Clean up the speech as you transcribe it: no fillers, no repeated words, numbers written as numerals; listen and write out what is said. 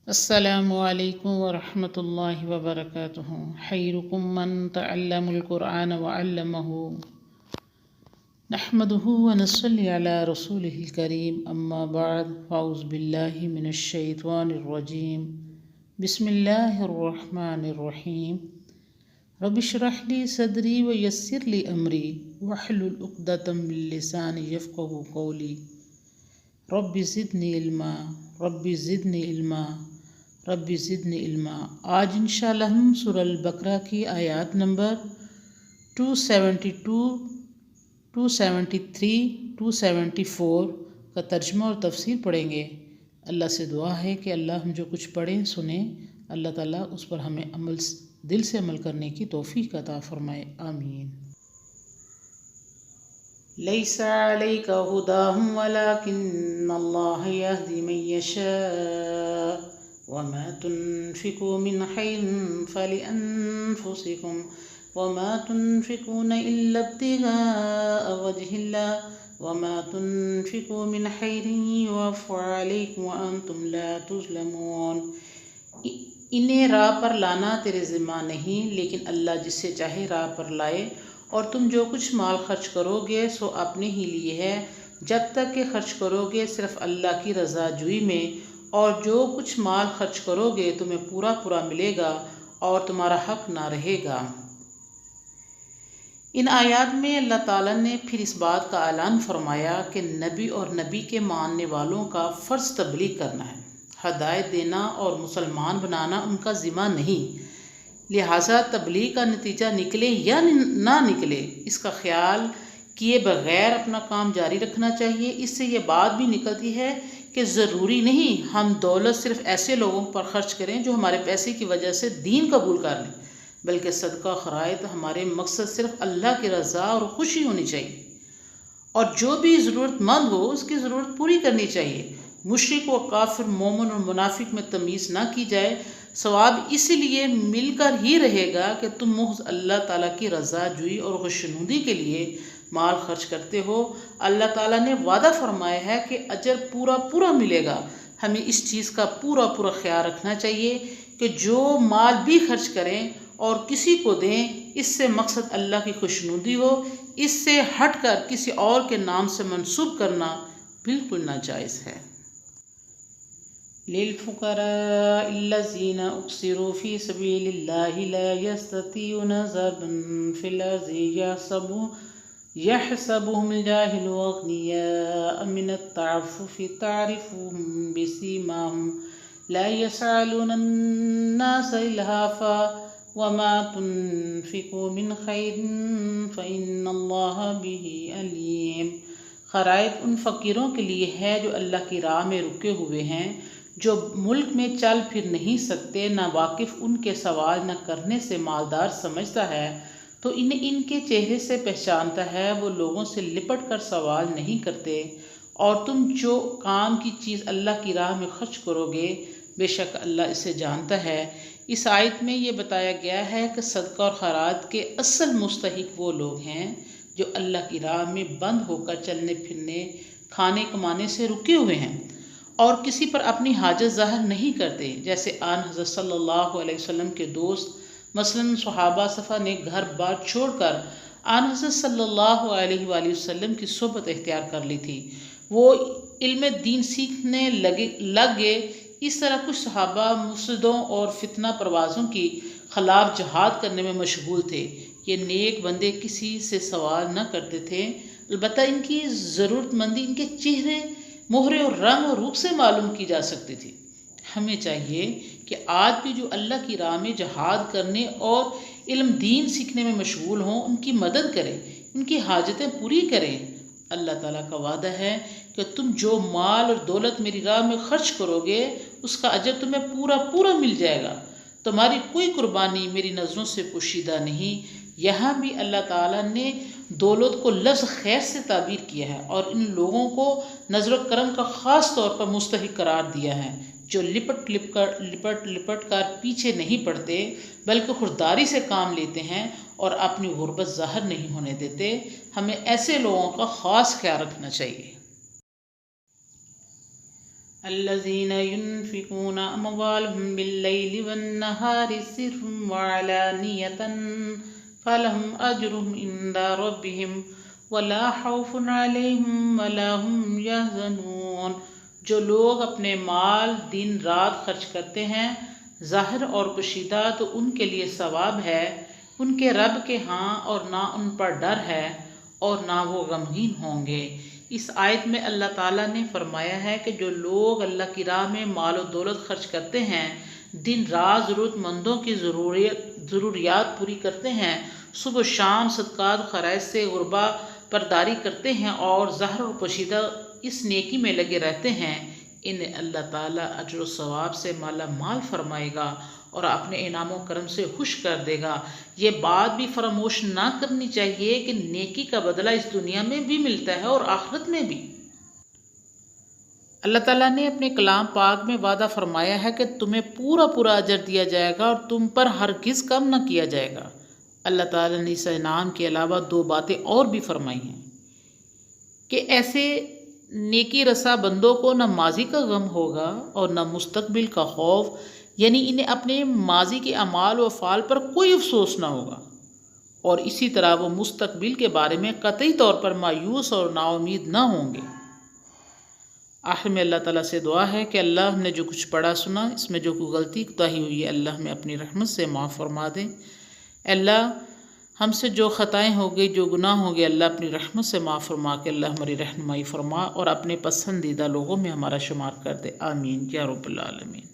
السلام علیکم ورحمۃ اللہ وبرکاتہ۔ خیرکم من تعلم القرآن وعلمہ، نحمدہ ونصلی علی رسولہ الکریم، اما بعد، فاعوذ باللہ من الشیطان الرجیم، بسم اللہ الرحمن الرحیم۔ رب اشرح لی صدری ویسر لی امری واحلل عقدۃ من لسانی یفقہوا قولی، رب زدنی علما رب زدنی علما رب زدنی علما۔ آج انشاءاللہ ہم سورہ البقرہ کی آیات نمبر 272، 273، 274 کا ترجمہ اور تفسیر پڑھیں گے۔ اللہ سے دعا ہے کہ اللہ ہم جو کچھ پڑھیں سنیں، اللہ تعالیٰ اس پر ہمیں دل سے عمل کرنے کی توفیق عطا فرمائے، آمین۔ لیس علیک ھداھم ولکن اللہ یہدی من یشاء وما تنفقوا من خیر فلأنفسکم وما تنفقون الا ابتغاء وجہ اللہ وما تنفقوا من خیر یوفى علیکم وانتم لا تظلمون۔ انہیں راہ پر لانا تیرے ذمہ نہیں، لیکن اللہ جس سے چاہے راہ پر لائے، اور تم جو کچھ مال خرچ کرو گے سو اپنے ہی لیے ہے، جب تک کہ خرچ کرو گے صرف اللہ کی رضا جوئی میں، اور جو کچھ مال خرچ کرو گے تمہیں پورا پورا ملے گا اور تمہارا حق نہ رہے گا۔ ان آیات میں اللہ تعالیٰ نے پھر اس بات کا اعلان فرمایا کہ نبی اور نبی کے ماننے والوں کا فرض تبلیغ کرنا ہے، ہدایت دینا اور مسلمان بنانا ان کا ذمہ نہیں، لہٰذا تبلیغ کا نتیجہ نکلے یا نہ نکلے اس کا خیال کیے بغیر اپنا کام جاری رکھنا چاہیے۔ اس سے یہ بات بھی نکلتی ہے کہ ضروری نہیں ہم دولت صرف ایسے لوگوں پر خرچ کریں جو ہمارے پیسے کی وجہ سے دین قبول کر لیں، بلکہ صدقہ خیرات ہمارے مقصد صرف اللہ کی رضا اور خوشی ہونی چاہیے، اور جو بھی ضرورت مند ہو اس کی ضرورت پوری کرنی چاہیے۔ مشرک و کافر، مومن اور منافق میں تمیز نہ کی جائے۔ ثواب اسی لیے مل کر ہی رہے گا کہ تم محض اللہ تعالیٰ کی رضا جوئی اور خوشنودی کے لیے مال خرچ کرتے ہو۔ اللہ تعالیٰ نے وعدہ فرمایا ہے کہ اجر پورا پورا ملے گا۔ ہمیں اس چیز کا پورا پورا خیال رکھنا چاہیے کہ جو مال بھی خرچ کریں اور کسی کو دیں، اس سے مقصد اللہ کی خوشنودی ہو، اس سے ہٹ کر کسی اور کے نام سے منسوب کرنا بالکل ناجائز ہے۔ للفقراء الذين احصروا في سبيل الله لا يستطيعون ضربا في الأرض يحسبهم الجاهل أغنياء من التعفف تعرفهم بسيماهم لا يسألون الناس إلحافا وما تنفقوا من خير فإن الله به عليم۔ خرائط ان فقیروں کے لیے ہے جو اللہ کی راہ میں رکے ہوئے ہیں، جو ملک میں چل پھر نہیں سکتے، نہ واقف ان کے سوال نہ کرنے سے مالدار سمجھتا ہے تو انہیں ان کے چہرے سے پہچانتا ہے، وہ لوگوں سے لپٹ کر سوال نہیں کرتے۔ اور تم جو کام کی چیز اللہ کی راہ میں خرچ کرو گے بے شک اللہ اسے جانتا ہے۔ اس آیت میں یہ بتایا گیا ہے کہ صدقہ اور خیرات کے اصل مستحق وہ لوگ ہیں جو اللہ کی راہ میں بند ہو کر چلنے پھرنے، کھانے کمانے سے رکے ہوئے ہیں، اور کسی پر اپنی حاجت ظاہر نہیں کرتے، جیسے آن حضرت صلی اللہ علیہ وسلم کے دوست مثلاً صحابہ صفا نے گھر بار چھوڑ کر آن حضرت صلی اللہ علیہ وآلہ وسلم کی صحبت اختیار کر لی تھی، وہ علم دین سیکھنے لگ گئے۔ اس طرح کچھ صحابہ مفسدوں اور فتنہ پروازوں کی خلاف جہاد کرنے میں مشغول تھے۔ یہ نیک بندے کسی سے سوال نہ کرتے تھے، البتہ ان کی ضرورت مندی ان کے چہرے، مہرے اور رنگ اور روپ سے معلوم کی جا سکتی تھی۔ ہمیں چاہیے کہ آج بھی جو اللہ کی راہ میں جہاد کرنے اور علم دین سیکھنے میں مشغول ہوں ان کی مدد کریں، ان کی حاجتیں پوری کریں۔ اللہ تعالیٰ کا وعدہ ہے کہ تم جو مال اور دولت میری راہ میں خرچ کرو گے اس کا اجر تمہیں پورا پورا مل جائے گا، تمہاری کوئی قربانی میری نظروں سے پوشیدہ نہیں۔ یہاں بھی اللہ تعالیٰ نے دولت کو لفظ خیر سے تعبیر کیا ہے اور ان لوگوں کو نظر و کرم کا خاص طور پر مستحق قرار دیا ہے جو لپٹ کر پیچھے نہیں پڑتے، بلکہ خودداری سے کام لیتے ہیں اور اپنی غربت ظاہر نہیں ہونے دیتے۔ ہمیں ایسے لوگوں کا خاص خیال رکھنا چاہیے۔ الذين ينفقون أموالهم بالليل والنهار سرا وعلانية فلهم أجرهم عند ربهم ولا خوف عليهم ولا هم يحزنون۔ جو لوگ اپنے مال دن رات خرچ کرتے ہیں ظاہر اور پوشیدہ تو ان کے لیے ثواب ہے ان کے رب کے ہاں، اور نہ ان پر ڈر ہے اور نہ وہ غمگین ہوں گے۔ اس آیت میں اللہ تعالیٰ نے فرمایا ہے کہ جو لوگ اللہ کی راہ میں مال و دولت خرچ کرتے ہیں، دن رات ضرورت مندوں کی ضروریات پوری کرتے ہیں، صبح و شام صدقات خیرات سے غربا پرداری کرتے ہیں اور ظاہر و پوشیدہ اس نیکی میں لگے رہتے ہیں، انہیں اللہ تعالیٰ اجر و ثواب سے مالا مال فرمائے گا اور اپنے انعام و کرم سے خوش کر دے گا۔ یہ بات بھی فراموش نہ کرنی چاہیے کہ نیکی کا بدلہ اس دنیا میں بھی ملتا ہے اور آخرت میں بھی۔ اللہ تعالیٰ نے اپنے کلام پاک میں وعدہ فرمایا ہے کہ تمہیں پورا پورا اجر دیا جائے گا اور تم پر ہرگز کم نہ کیا جائے گا۔ اللہ تعالیٰ نے اس انعام کے علاوہ 2 باتیں اور بھی فرمائی ہیں کہ ایسے نیکی رسا بندوں کو نہ ماضی کا غم ہوگا اور نہ مستقبل کا خوف، یعنی انہیں اپنے ماضی کے اعمال و افعال پر کوئی افسوس نہ ہوگا، اور اسی طرح وہ مستقبل کے بارے میں قطعی طور پر مایوس اور نا امید نہ ہوں گے۔ آخر میں اللہ تعالیٰ سے دعا ہے کہ اللہ ہم نے جو کچھ پڑھا سنا اس میں جو کوئی غلطی کوتاہی ہوئی ہے اللہ ہمیں اپنی رحمت سے معاف فرما دیں۔ اللہ ہم سے جو خطائیں ہو گئی، جو گناہ ہو گئے، اللہ اپنی رحمت سے معاف فرما کے اللہ ہماری رہنمائی فرما اور اپنے پسندیدہ لوگوں میں ہمارا شمار کر دے، آمین یا رب العالمین۔